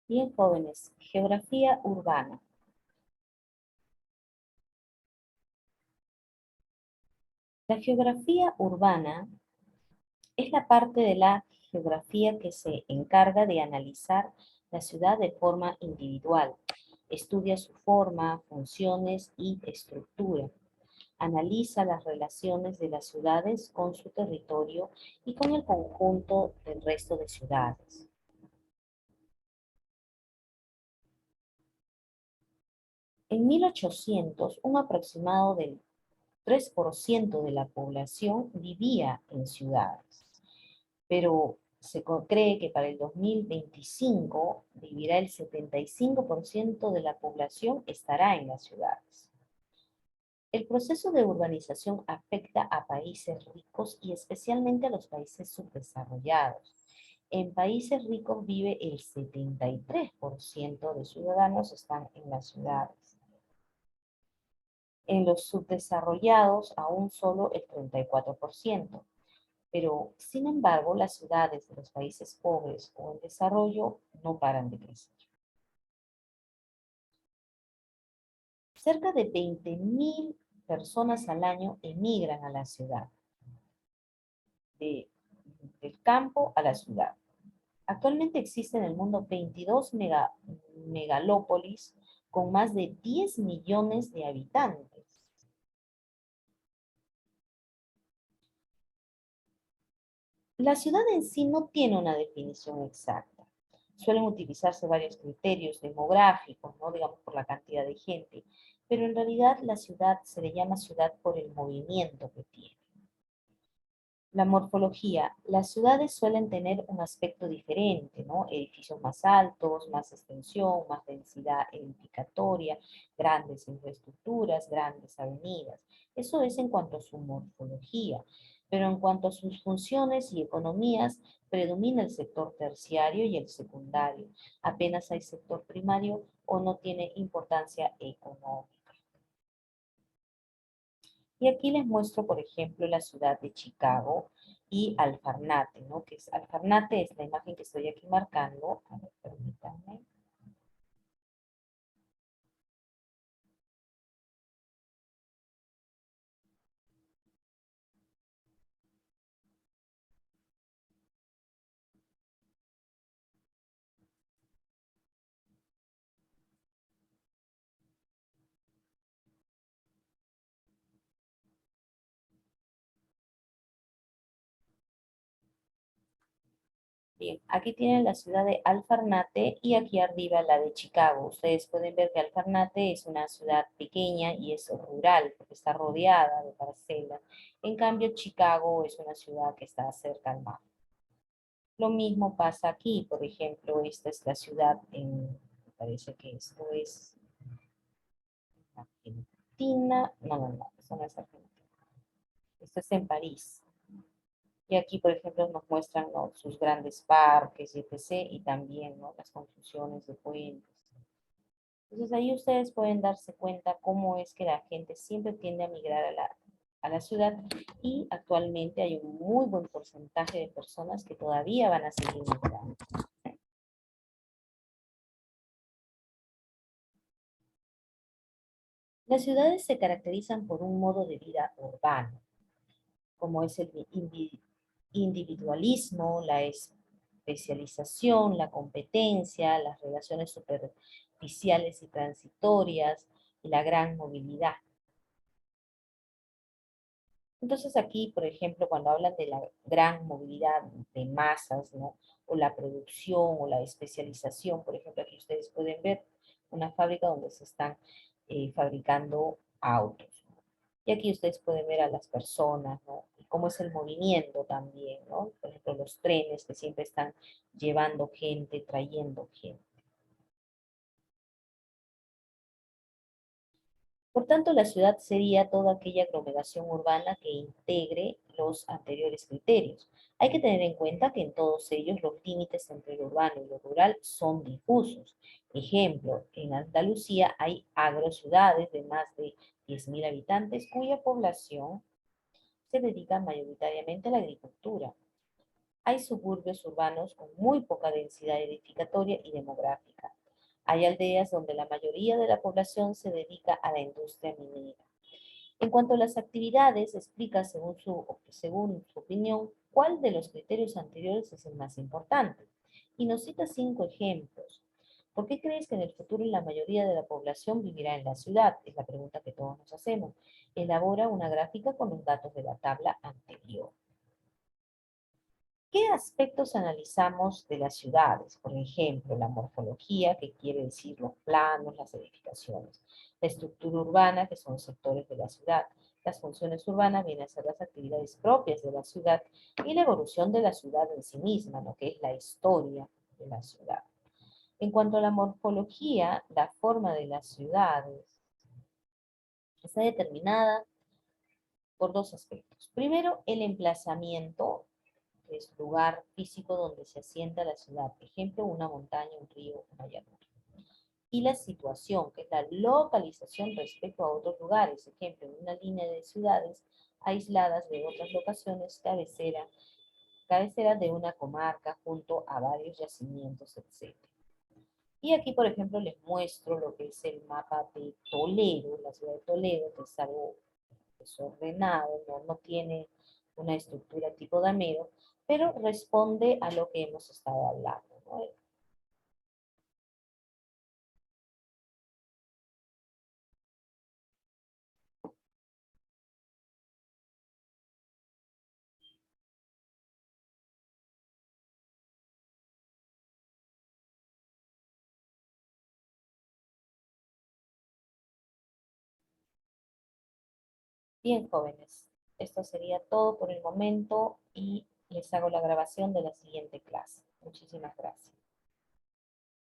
Bien, jóvenes, geografía urbana. La geografía urbana es la parte de la geografía que se encarga de analizar la ciudad de forma individual. Estudia su forma, funciones y estructura. Analiza las relaciones de las ciudades con su territorio y con el conjunto del resto de ciudades. En 1800, un aproximado del 3% de la población vivía en ciudades, pero se cree que para el 2025 vivirá el 75% de la población estará en las ciudades. El proceso de urbanización afecta a países ricos y especialmente a los países subdesarrollados. En países ricos vive el 73% de ciudadanos están en las ciudades. En los subdesarrollados aún solo el 34%. Pero, sin embargo, las ciudades de los países pobres o en desarrollo no paran de crecer. Cerca de 20.000 personas al año emigran a la ciudad, de- del campo a la ciudad. Actualmente existen en el mundo 22 megalópolis con más de 10 millones de habitantes. La ciudad en sí no tiene una definición exacta. Suelen utilizarse varios criterios demográficos, ¿no? Digamos por la cantidad de gente, pero en realidad la ciudad se le llama ciudad por el movimiento que tiene. La morfología. Las ciudades suelen tener un aspecto diferente, ¿no? Edificios más altos, más extensión, más densidad edificatoria, grandes infraestructuras, grandes avenidas. Eso es en cuanto a su morfología. Pero en cuanto a sus funciones y economías, predomina el sector terciario y el secundario. Apenas hay sector primario o no tiene importancia económica. Y aquí les muestro, por ejemplo, la ciudad de Chicago y Alfarnate, ¿no? Que es, Alfarnate es la imagen que estoy aquí marcando. A ver, permítanme. Bien, aquí tienen la ciudad de Alfarnate y aquí arriba la de Chicago. Ustedes pueden ver que Alfarnate es una ciudad pequeña y es rural porque está rodeada de parcelas. En cambio, Chicago es una ciudad que está cerca al mar. Lo mismo pasa aquí, por ejemplo, esta es la ciudad me parece que esto es Argentina, no, eso no es Argentina. Esto es en París. Y aquí, por ejemplo, nos muestran, ¿no?, sus grandes parques, etc. Y también, ¿no?, las construcciones de puentes. Entonces ahí ustedes pueden darse cuenta cómo es que la gente siempre tiende a migrar a la ciudad y actualmente hay un muy buen porcentaje de personas que todavía van a seguir migrando. Las ciudades se caracterizan por un modo de vida urbano, como es el individualismo, la especialización, la competencia, las relaciones superficiales y transitorias y la gran movilidad. Entonces aquí, por ejemplo, cuando hablan de la gran movilidad de masas, ¿no?, o la producción o la especialización, por ejemplo, aquí ustedes pueden ver una fábrica donde se están fabricando autos. Y aquí ustedes pueden ver a las personas, ¿no? Y cómo es el movimiento también, ¿no? Por ejemplo, los trenes que siempre están llevando gente, trayendo gente. Por tanto, la ciudad sería toda aquella aglomeración urbana que integre los anteriores criterios. Hay que tener en cuenta que en todos ellos los límites entre lo urbano y lo rural son difusos. Ejemplo, en Andalucía hay agrociudades de más de 10.000 habitantes cuya población se dedica mayoritariamente a la agricultura. Hay suburbios urbanos con muy poca densidad edificatoria y demográfica. Hay aldeas donde la mayoría de la población se dedica a la industria minera. En cuanto a las actividades, explica según su opinión cuál de los criterios anteriores es el más importante. Y nos cita 5 ejemplos. ¿Por qué crees que en el futuro la mayoría de la población vivirá en la ciudad? Es la pregunta que todos nos hacemos. Elabora una gráfica con los datos de la tabla anterior. ¿Qué aspectos analizamos de las ciudades? Por ejemplo, la morfología, que quiere decir los planos, las edificaciones. La estructura urbana, que son sectores de la ciudad. Las funciones urbanas vienen a ser las actividades propias de la ciudad y la evolución de la ciudad en sí misma, lo que es la historia de la ciudad. En cuanto a la morfología, la forma de las ciudades está determinada por dos aspectos. Primero, el emplazamiento, que es lugar físico donde se asienta la ciudad. Ejemplo, una montaña, un río, una llanura. Y la situación, que es la localización respecto a otros lugares. Ejemplo, una línea de ciudades aisladas de otras locaciones, cabecera de una comarca junto a varios yacimientos, etc. Y aquí, por ejemplo, les muestro lo que es el mapa de Toledo, la ciudad de Toledo, que es algo desordenado, no tiene una estructura tipo damero, pero responde a lo que hemos estado hablando, ¿no? Bien, jóvenes, esto sería todo por el momento y les hago la grabación de la siguiente clase. Muchísimas gracias.